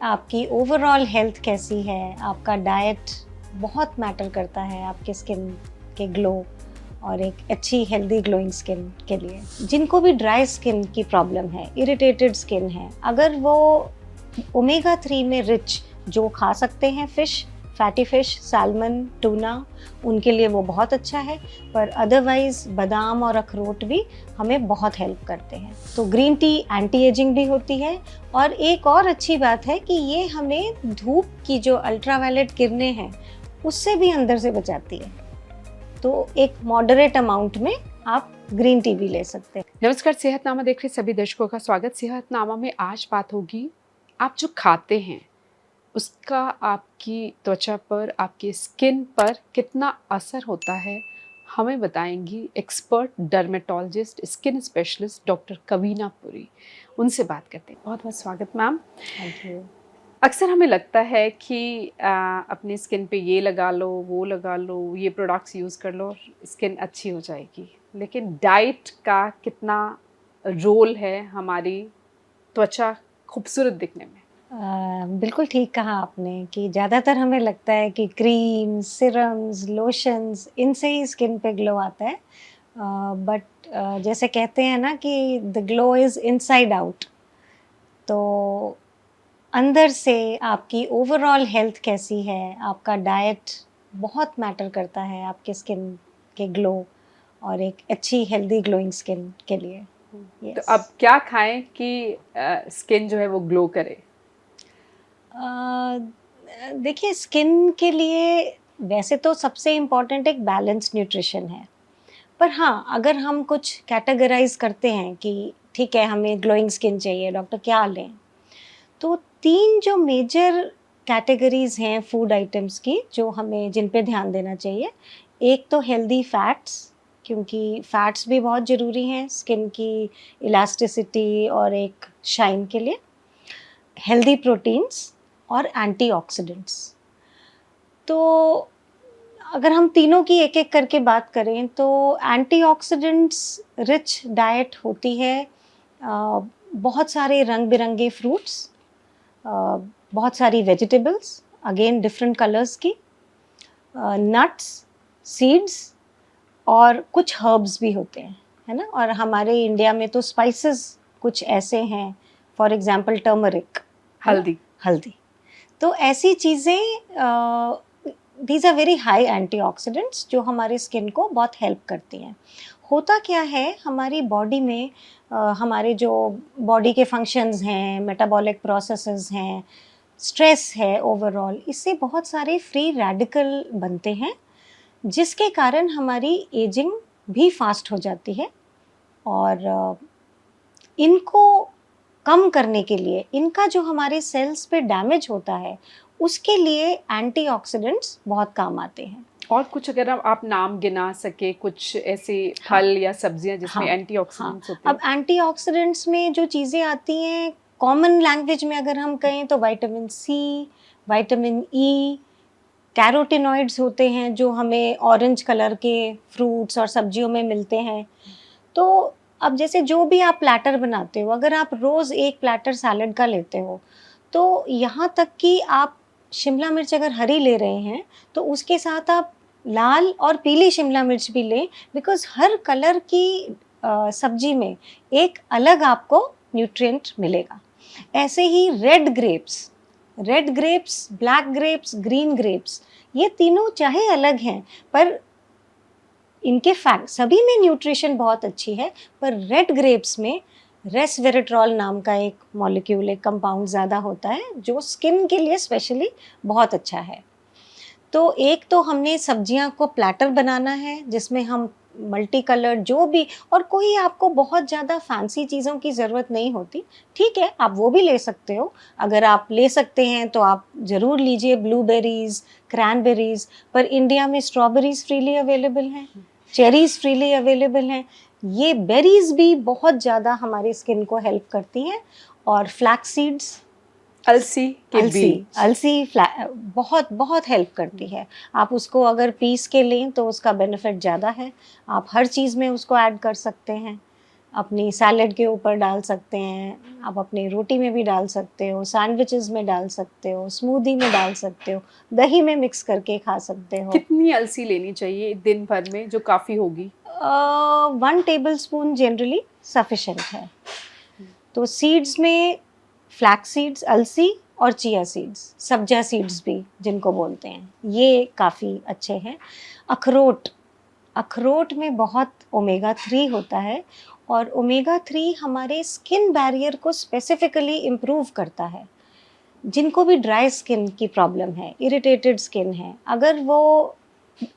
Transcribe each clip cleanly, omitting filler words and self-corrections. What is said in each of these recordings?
आपकी overall health कैसी है, आपका डाइट बहुत मैटर करता है आपके स्किन के ग्लो और एक अच्छी हेल्दी ग्लोइंग स्किन के लिए। जिनको भी ड्राई स्किन की प्रॉब्लम है, इरिटेटेड स्किन है, अगर वो ओमेगा 3 में रिच जो खा सकते हैं fish, fatty fish, salmon, tuna, उनके लिए वो बहुत अच्छा है। पर अदरवाइज बादाम और अखरोट भी हमें बहुत हेल्प करते हैं। तो ग्रीन टी एंटी एजिंग भी होती है। और एक और अच्छी बात है कि ये हमें धूप की जो अल्ट्रावायलेट किरणें हैं उससे भी अंदर से बचाती है। तो एक मॉडरेट अमाउंट में आप ग्रीन टी भी ले सकते हैं। नमस्कार, सेहतनामा देख रहे सभी दर्शकों का स्वागत। सेहतनामा में आज बात होगी, आप जो खाते हैं उसका आपकी त्वचा पर, आपकी स्किन पर कितना असर होता है, हमें बताएंगी expert dermatologist, skin specialist doctor Kavina Puri. उनसे बात करते हैं। बहुत बहुत स्वागत मैम। Thank you. अक्सर हमें लगता है कि अपनी स्किन पे ये लगा लो, वो लगा लो, ये प्रोडक्ट्स यूज़ कर लो और स्किन अच्छी हो जाएगी, लेकिन डाइट का कितना रोल है हमारी त्वचा खूबसूरत दिखने में? बिल्कुल ठीक कहा आपने कि ज़्यादातर हमें लगता है कि क्रीम, सिरम्स, लोशंस, इनसे ही स्किन पे ग्लो आता है। बट जैसे कहते हैं ना कि the glow is inside out. तो अंदर से आपकी ओवरऑल हेल्थ कैसी है, आपका डाइट बहुत मैटर करता है आपके स्किन के ग्लो और एक अच्छी हेल्दी ग्लोइंग स्किन के लिए। तो यस। अब क्या खाएं कि स्किन जो है वो ग्लो करे? देखिए, स्किन के लिए वैसे तो सबसे इम्पोर्टेंट एक बैलेंस न्यूट्रिशन है। पर हाँ, अगर हम कुछ कैटेगराइज करते हैं कि ठीक है हमें ग्लोइंग स्किन चाहिए, डॉक्टर क्या लें? तो 3 जो मेजर कैटेगरीज़ हैं फूड आइटम्स की जो हमें जिन पे ध्यान देना चाहिए। एक तो हेल्दी फैट्स, क्योंकि फैट्स भी बहुत ज़रूरी हैं स्किन की इलास्टिसिटी और एक शाइन के लिए। हेल्दी प्रोटीन्स और एंटीऑक्सीडेंट्स। तो अगर हम तीनों की एक-एक करके बात करें तो एंटीऑक्सीडेंट्स रिच डाइट होती है। बहुत सारे रंग-बिरंगे फ्रूट्स, अ, बहुत सारी वेजिटेबल्स, अगेन डिफरेंट कलर्स की, नट्स, सीड्स और कुछ हर्ब्स भी होते हैं, है ना? और हमारे इंडिया में तो स्पाइसेस कुछ ऐसे हैं, फॉर एग्जांपल टर्मरिक, है ना? हल्दी। हल्दी। तो ऐसी चीज़ें these are very high antioxidants जो हमारी स्किन को बहुत हेल्प करती हैं। होता क्या है हमारी बॉडी में, हमारे जो बॉडी के फंक्शंस हैं, मेटाबॉलिक प्रोसेसेस हैं, स्ट्रेस है ओवरऑल, इससे बहुत सारे फ्री रेडिकल बनते हैं जिसके कारण हमारी एजिंग भी फास्ट हो जाती है। और इनको कम करने के लिए, इनका जो हमारे सेल्स पे डैमेज होता है उसके लिए एंटीऑक्सीडेंट्स बहुत काम आते हैं। और कुछ अगर आप नाम गिना सके, कुछ ऐसे हाँ, फल या सब्जियां जिसमें हाँ, हाँ। एंटीऑक्सीडेंट्स होते अब हैं? एंटीऑक्सीडेंट्स में जो चीज़ें आती हैं, कॉमन लैंग्वेज में अगर हम कहें तो vitamin C, vitamin E, carotenoids होते हैं जो हमें ऑरेंज कलर के फ्रूट्स और सब्जियों में मिलते हैं। तो अब जैसे जो भी आप प्लैटर बनाते हो, अगर आप रोज़ एक प्लैटर सैलेड का लेते हो, तो यहाँ तक कि आप शिमला मिर्च अगर हरी ले रहे हैं, तो उसके साथ आप लाल और पीली शिमला मिर्च भी लें, बिकॉज़ हर कलर की सब्जी में एक अलग आपको न्यूट्रिएंट मिलेगा। ऐसे ही red grapes, black grapes, green grapes, ये तीनों चाहे अलग हैं, पर इनके फैक्ट सभी में न्यूट्रिशन बहुत अच्छी है। पर रेड ग्रेप्स में रेसवेरेट्रॉल नाम का एक मॉलिक्यूल, एक कंपाउंड ज़्यादा होता है जो स्किन के लिए स्पेशली बहुत अच्छा है। तो एक तो हमने सब्जियां को प्लैटर बनाना है जिसमें हम मल्टी कलर्ड जो भी, और कोई आपको बहुत ज़्यादा फैंसी चीज़ों की ज़रूरत नहीं होती। ठीक है, आप वो भी ले सकते हो। अगर आप ले सकते हैं तो आप ज़रूर लीजिए ब्लूबेरीज़, क्रैनबेरीज़। पर इंडिया में स्ट्रॉबेरीज़ फ्रीली अवेलेबल हैं, चेरीज़ फ्रीली अवेलेबल हैं। ये बेरीज़ भी बहुत ज़्यादा हमारी स्किन को हेल्प करती हैं। और फ्लैक्स सीड्स, अलसी के अलसी, बीज। बहुत बहुत हेल्प करती है। आप उसको अगर पीस के लें तो उसका बेनिफिट ज़्यादा है। आप हर चीज़ में उसको ऐड कर सकते हैं। अपनी सैलेड के ऊपर डाल सकते हैं, आप अपनी रोटी में भी डाल सकते हो, सैंडविचेस में डाल सकते हो, स्मूदी में डाल सकते हो, दही में मिक्स करके खा सकते हो। कितनी अलसी लेनी चाहिए दिन भर में जो काफ़ी होगी? 1 टेबल स्पून जनरली सफिशेंट है। तो सीड्स में फ्लैक्स सीड्स, अलसी और चिया सीड्स, सब्जा सीड्स भी जिनको बोलते हैं, ये काफ़ी अच्छे हैं। अखरोट, अखरोट में बहुत ओमेगा 3 होता है और ओमेगा 3 हमारे स्किन बैरियर को स्पेसिफिकली इम्प्रूव करता है। जिनको भी ड्राई स्किन की प्रॉब्लम है, इरिटेटेड स्किन है, अगर वो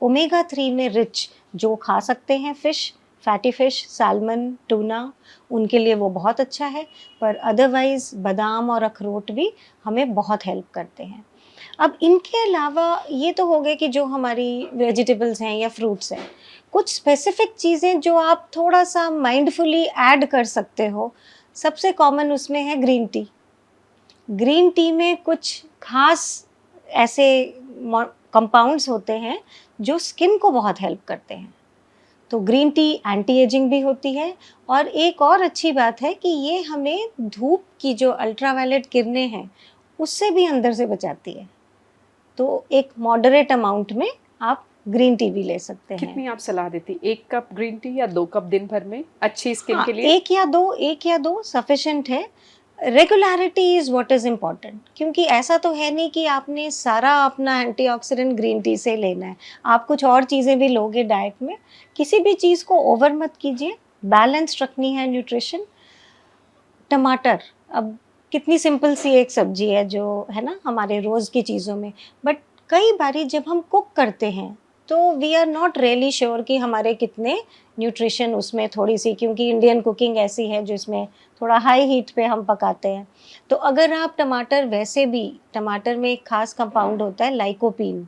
ओमेगा 3 में रिच जो खा सकते हैं fish, fatty fish, salmon, tuna, उनके लिए वो बहुत अच्छा है। पर अदरवाइज़ बादाम और अखरोट भी हमें बहुत हेल्प करते हैं। अब इनके अलावा ये तो हो गए कि जो हमारी वेजिटेबल्स हैं या फ्रूट्स हैं, कुछ स्पेसिफिक चीज़ें जो आप थोड़ा-सा माइंडफुली ऐड कर सकते हो। सबसे कॉमन उसमें है ग्रीन टी। ग्रीन टी में कुछ खास ऐसे कंपाउंड्स होते हैं जो स्किन को बहुत हेल्प करते हैं। तो ग्रीन टी एंटी एजिंग भी होती है और एक और अच्छी बात है कि ये हमें धूप की जो अल्ट्रावायलेट किरणें हैं उससे भी अंदर से बचाती है। तो एक मॉडरेट अमाउंट में आप ग्रीन टी भी ले सकते हैं। कितनी आप सलाह देती? 1 कप ग्रीन टी या 2 कप दिन भर में अच्छी स्किन हाँ, के लिए? एक या दो सफिशिएंट है। Regularity is what is important, क्योंकि ऐसा तो है नहीं कि आपने सारा अपना एंटीऑक्सीडेंट ग्रीन टी से लेना है। आप कुछ और चीज़ें भी लोगे डाइट में। किसी भी चीज़ को ओवर मत कीजिए, बैलेंस्ड रखनी है न्यूट्रिशन। टमाटर, अब कितनी सिंपल सी एक सब्जी है जो है ना हमारे रोज़ की चीज़ों में, बट कई बारी जब हम कुक करते हैं तो we are not really sure कि हमारे कितने न्यूट्रिशन उसमें थोड़ी सी, क्योंकि इंडियन कुकिंग ऐसी है जो इसमें थोड़ा हाई हीट पे हम पकाते हैं। तो अगर आप टमाटर, वैसे भी टमाटर में एक खास कंपाउंड होता है लाइकोपीन,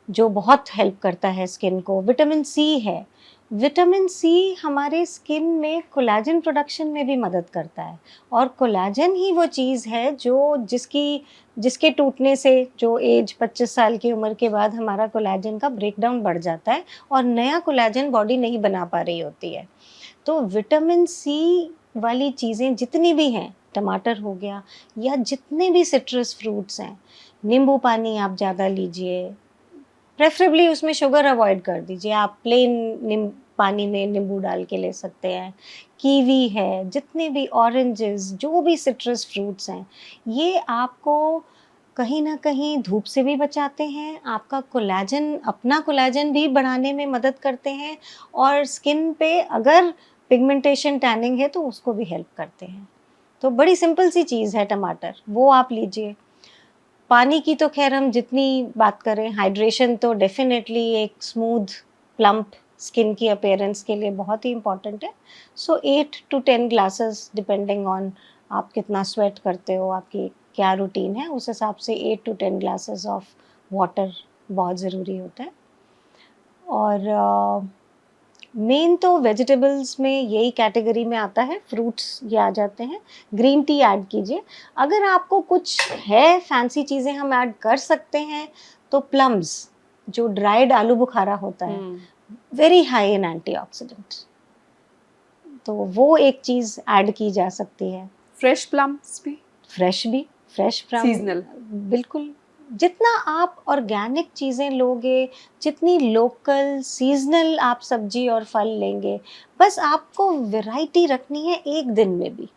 जो बहुत हेल्प करता है स्किन को। विटामिन सी है। विटामिन सी हमारे स्किन में कोलेजन प्रोडक्शन में भी मदद करता है और कोलेजन ही वो चीज़ है जो जिसके टूटने से जो एज 25 साल की उम्र के बाद हमारा कोलेजन का ब्रेकडाउन बढ़ जाता है और नया कोलेजन बॉडी नहीं बना पा रही होती है। तो विटामिन सी वाली चीज़ें जितनी भी हैं, टमाटर हो गया या जितने भी सिट्रस फ्रूट्स हैं, नींबू पानी आप ज़्यादा लीजिए, प्रेफरेबली उसमें शुगर अवॉइड कर दीजिए। आप प्लेन पानी में नींबू डाल के ले सकते हैं। कीवी है, जितने भी ऑरेंजेस, जो भी सिट्रस फ्रूट्स हैं, ये आपको कहीं न कहीं धूप से भी बचाते हैं, आपका कोलेजन, अपना कोलेजन भी बढ़ाने में मदद करते हैं और स्किन पे अगर पिगमेंटेशन, टैनिंग है तो उसको भी हेल्प करते हैं। तो बड़ी सिंपल सी चीज़ है टमाटर, वो आप लीजिए। पानी की तो खैर हम जितनी बात करें, हाइड्रेशन तो डेफिनेटली एक स्मूथ प्लम्प स्किन की अपीयरेंस के लिए बहुत ही इम्पॉर्टेंट है। सो 8 to 10 ग्लासेस डिपेंडिंग ऑन आप कितना स्वेट करते हो, आपकी क्या रूटीन है, उस हिसाब से 8 to 10 ग्लासेस ऑफ वाटर बहुत ज़रूरी होता है। और मेन तो वेजिटेबल्स में यही कैटेगरी में आता है, फ्रूट्स ये आ जाते हैं। ग्रीन टी ऐड कीजिए। अगर आपको कुछ है फैंसी चीज़ें हम ऐड कर सकते हैं तो प्लम्स, जो ड्राइड आलू बुखारा होता है, वेरी हाई इन एंटीऑक्सीडेंट्स, तो वो एक चीज़ ऐड की जा सकती है। फ्रेश प्लम्स भी? Fresh plum, seasonal? बिल्कुल। जितना आप ऑर्गेनिक चीज़ें लोगे, जितनी लोकल सीजनल आप सब्जी और फल लेंगे, बस आपको वैरायटी रखनी है एक दिन में भी।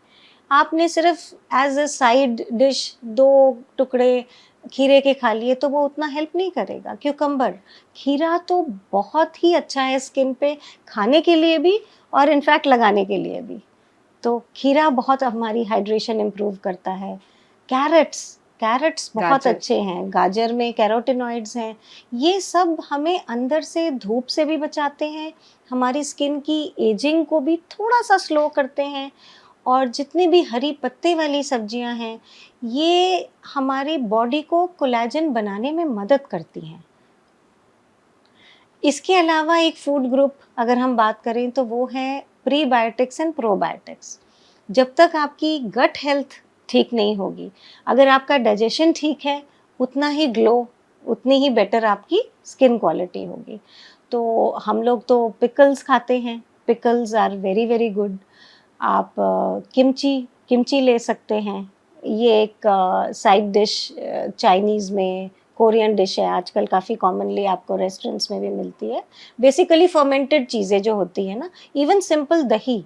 आपने सिर्फ एज अ साइड डिश 2 टुकड़े खीरे के खा लिए तो वो उतना हेल्प नहीं करेगा। क्यूकम्बर, खीरा तो बहुत ही अच्छा है स्किन पे, खाने के लिए भी और इनफैक्ट लगाने के लिए भी। तो खीरा बहुत हमारी हाइड्रेशन इम्प्रूव करता है। कैरेट्स बहुत गाजर? अच्छे हैं, गाजर में कैरोटिनॉइड्स हैं। ये सब हमें अंदर से धूप से भी बचाते हैं, हमारी स्किन की एजिंग को भी थोड़ा सा स्लो करते हैं और जितनी भी हरी पत्ते वाली सब्जियां हैं, ये हमारी बॉडी को कोलेजन बनाने में मदद करती हैं। इसके अलावा एक फूड ग्रुप अगर हम बात करें तो वो है प्रीबायोटिक्स एंड प्रोबायोटिक्स। जब तक आपकी गट हेल्थ ठीक नहीं होगी, अगर आपका डाइजेशन ठीक है, उतना ही ग्लो, उतनी ही बेटर आपकी स्किन क्वालिटी होगी। तो हम लोग तो पिकल्स खाते हैं, pickles are very very good. आप किमची ले सकते हैं, ये एक साइड डिश चाइनीज़ में, कोरियन डिश है, आजकल काफ़ी कॉमनली आपको रेस्टोरेंट्स में भी मिलती है। बेसिकली फर्मेंटेड चीज़ें जो होती है ना, इवन सिंपल दही,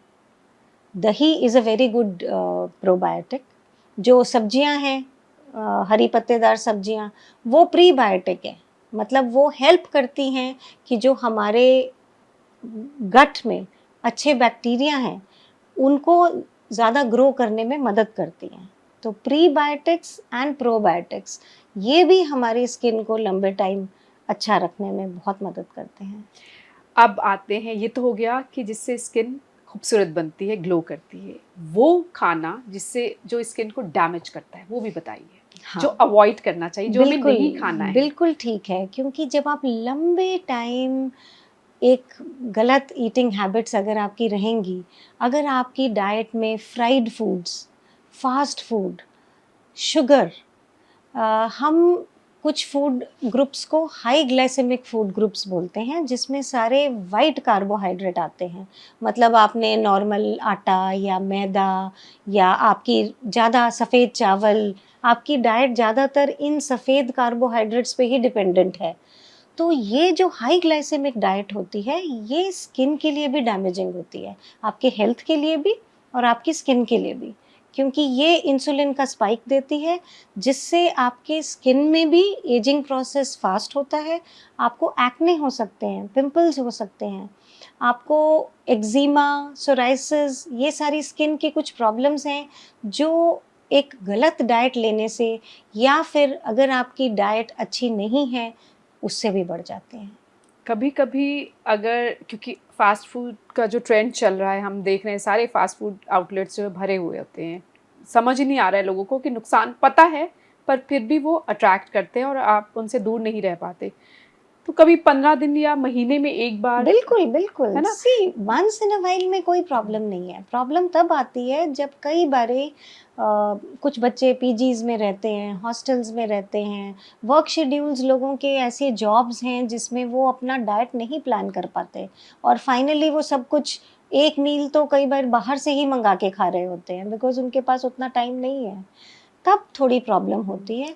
दही is a very good probiotic. जो सब्जियां हैं, हरी पत्तेदार सब्जियां, वो प्रीबायोटिक है, मतलब वो हेल्प करती हैं कि जो हमारे गट में अच्छे बैक्टीरिया हैं उनको ज़्यादा ग्रो करने में मदद करती हैं। तो प्रीबायोटिक्स एंड प्रोबायोटिक्स ये भी हमारी स्किन को लंबे टाइम अच्छा रखने में बहुत मदद करते हैं। अब आते हैं, ये तो हो गया कि जिससे स्किन खूबसूरत बनती है, ग्लो करती है। वो खाना जिससे जो स्किन को डैमेज करता है वो भी बताइए। जो हाँ, अवॉइड करना चाहिए, जो हमें बिल्कुल, नहीं खाना है। बिल्कुल ठीक है, क्योंकि जब आप लंबे टाइम एक गलत ईटिंग हैबिट्स अगर आपकी रहेंगी, अगर आपकी डाइट में fried foods, fast food, sugar, हम कुछ फूड ग्रुप्स को हाई ग्लाइसेमिक फूड ग्रुप्स बोलते हैं, जिसमें सारे वाइट कार्बोहाइड्रेट आते हैं। मतलब आपने नॉर्मल आटा या मैदा या आपकी ज़्यादा सफ़ेद चावल, आपकी डाइट ज़्यादातर इन सफ़ेद कार्बोहाइड्रेट्स पे ही डिपेंडेंट है। तो ये जो हाई ग्लाइसेमिक डाइट होती है, ये स्किन के लिए भी डैमेजिंग होती है, आपके हेल्थ के लिए भी और आपकी स्किन के लिए भी, क्योंकि ये इंसुलिन का स्पाइक देती है, जिससे आपके स्किन में भी एजिंग प्रोसेस फास्ट होता है, आपको एक्ने हो सकते हैं, पिंपल्स हो सकते हैं, आपको एक्जिमा, सोराइसिस, ये सारी स्किन की कुछ प्रॉब्लम्स हैं जो एक गलत डाइट लेने से या फिर अगर आपकी डाइट अच्छी नहीं है उससे भी बढ़ जाते हैं। कभी कभी अगर, क्योंकि फास्ट फूड का जो ट्रेंड चल रहा है, हम देख रहे हैं सारे फास्ट फूड आउटलेट्स जो है भरे हुए होते हैं, समझ ही नहीं आ रहा है लोगों को कि नुकसान पता है, पर फिर भी वो अट्रैक्ट करते हैं और आप उनसे दूर नहीं रह पाते। तो कभी 15 दिन या महीने में एक बार, बिल्कुल, बिल्कुल। है ना? See once in a while में कोई प्रॉब्लम नहीं है। प्रॉब्लम तब आती है जब कई बारी कुछ बच्चे पीजीज़ में रहते हैं, हॉस्टल्स में रहते हैं, वर्क शेड्यूल्स लोगों के ऐसे जॉब्स हैं जिसमें वो अपना डाइट नहीं प्लान कर पाते और फाइनली वो सब कुछ एक मील तो कई बार बाहर से ही मँगा के खा रहे होते हैं बिकॉज़ उनके पास उतना टाइम नहीं है। तब थोड़ी प्रॉब्लम होती है।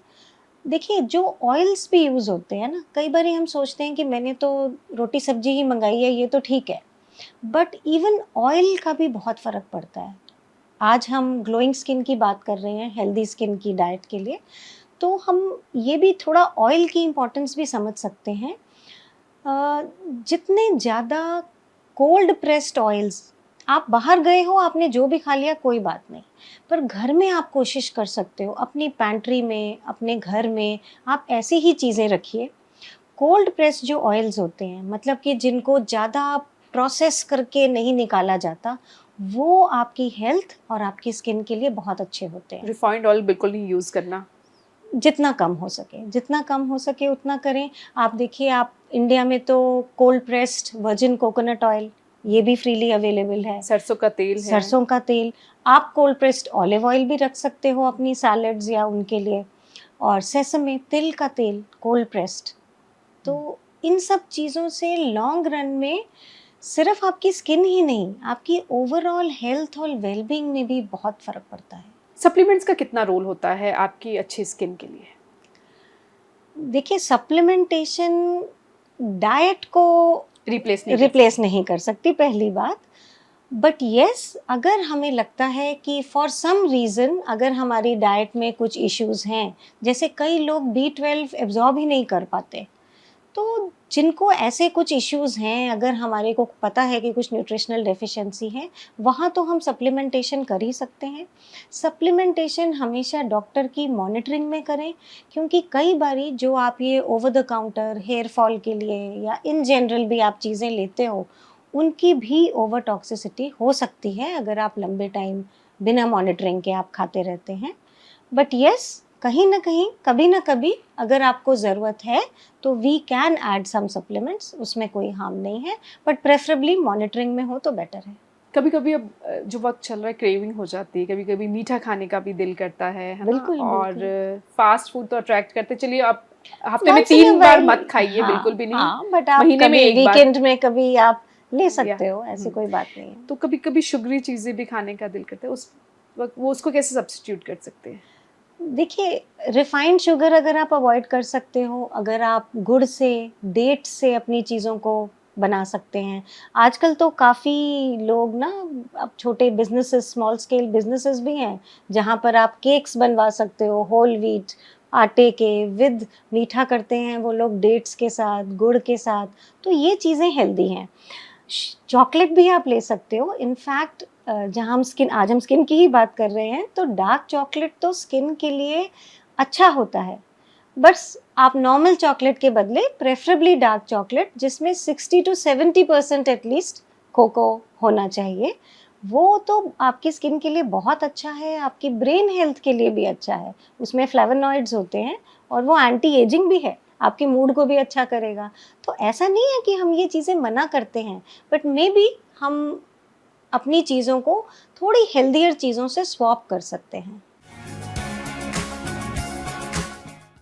देखिए, जो ऑयल्स भी यूज़ होते हैं ना, कई बारी हम सोचते हैं कि मैंने तो रोटी सब्जी ही मंगाई है, ये तो ठीक है। बट इवन ऑयल का भी बहुत फ़र्क पड़ता है। आज हम ग्लोइंग स्किन की बात कर रहे हैं, हेल्दी स्किन की डाइट के लिए, तो हम ये भी थोड़ा ऑयल की इम्पोर्टेंस भी समझ सकते हैं। जितने ज़्यादा कोल्ड प्रेस्ड ऑयल्स, आप बाहर गए हो, आपने जो भी खा लिया कोई बात नहीं, पर घर में आप कोशिश कर सकते हो, अपनी पैंट्री में, अपने घर में आप ऐसी ही चीज़ें रखिए। कोल्ड प्रेस्ड जो ऑयल्स होते हैं, मतलब कि जिनको ज़्यादा प्रोसेस करके नहीं निकाला जाता, वो आपकी हेल्थ और आपकी स्किन के लिए बहुत अच्छे होते हैं। रिफाइंड ऑयल बिल्कुल नहीं यूज़ करना। जितना कम हो सके, जितना कम हो सके उतना करें। आप देखिए, आप इंडिया में तो cold pressed virgin coconut oil, ये भी फ्रीली अवेलेबल है। सरसों का तेल है। सरसों का तेल, आप कोल्ड प्रेस्ड ऑलिव ऑयल भी रख सकते हो अपनी सैलड्स या उनके लिए, और सेसमे, तिल का तेल कोल्ड प्रेस्ड। तो इन सब चीज़ों से लॉन्ग रन में सिर्फ आपकी स्किन ही नहीं, आपकी ओवरऑल हेल्थ और वेलबींग में भी बहुत फ़र्क पड़ता है। सप्लीमेंट्स का कितना रोल होता है आपकी अच्छी स्किन के लिए? देखिए, सप्लीमेंटेशन डाइट को रिप्लेस नहीं रिप्लेस नहीं कर सकती, पहली बात। बट येस, अगर हमें लगता है कि फॉर सम रीज़न अगर हमारी डाइट में कुछ इश्यूज़ हैं, जैसे कई लोग B12 एब्ज़ॉर्ब ही नहीं कर पाते, तो जिनको ऐसे कुछ इश्यूज़ हैं, अगर हमारे को पता है कि कुछ न्यूट्रिशनल डेफिशिएंसी है, वहाँ तो हम सप्लीमेंटेशन कर ही सकते हैं। सप्लीमेंटेशन हमेशा डॉक्टर की मॉनिटरिंग में करें, क्योंकि कई बारी जो आप ये over the counter hair fall के लिए या इन जनरल भी आप चीज़ें लेते हो, उनकी भी ओवर टॉक्सिसिटी हो सकती है अगर आप लंबे टाइम बिना मॉनिटरिंग के आप खाते रहते हैं। बट येस, कहीं ना कहीं कभी ना कभी अगर आपको ज़रूरत है तो we can add some supplements, उसमें कोई हार्म नहीं है, बट प्रेफरेबली मॉनिटरिंग में हो तो बेटर है। कभी कभी अब जो वक्त चल रहा है, क्रेविंग हो जाती है, कभी कभी मीठा खाने का भी दिल करता है ना? बिल्कुल, और बिल्कुल। फास्ट फूड तो अट्रैक्ट करते, चलिए आप हफ्ते में Once in a 3 bar while, मत खाइए, हाँ, बिल्कुल भी नहीं, हाँ, बट आप महीने में कभी एक बार। वीकेंड में कभी आप ले सकते हो, ऐसी कोई बात नहीं है। तो कभी कभी शुगरी चीज़ें भी खाने का दिल करता है, उस वक्त वो उसको कैसे सब्स्टिट्यूट कर सकते हैं? देखिए, रिफाइंड शुगर अगर आप अवॉइड कर सकते हो, अगर आप गुड़ से, डेट्स से अपनी चीज़ों को बना सकते हैं। आजकल तो काफ़ी लोग ना, अब छोटे बिज़नेसेस, स्मॉल स्केल बिज़नेसेस भी हैं, जहाँ पर आप केक्स बनवा सकते हो होल व्हीट आटे के, विद मीठा करते हैं वो लोग डेट्स के साथ, गुड़ के साथ, तो ये चीज़ें हेल्दी हैं। चॉकलेट भी आप ले सकते हो। इनफैक्ट जहाँ हम स्किन की ही बात कर रहे हैं, तो डार्क चॉकलेट तो स्किन के लिए अच्छा होता है। बस आप नॉर्मल चॉकलेट के बदले प्रेफरेबली डार्क चॉकलेट, जिसमें 60 टू 70% एटलीस्ट कोको होना चाहिए, वो तो आपकी स्किन के लिए बहुत अच्छा है, आपकी ब्रेन हेल्थ के लिए भी अच्छा है। उसमें फ्लेवोनॉइड्स होते हैं और वो एंटी एजिंग भी है, आपके मूड को भी अच्छा करेगा। तो ऐसा नहीं है कि हम ये चीज़ें मना करते हैं, बट मे बी हम अपनी चीज़ों को थोड़ी हेल्दियर चीज़ों से स्वैप कर सकते हैं।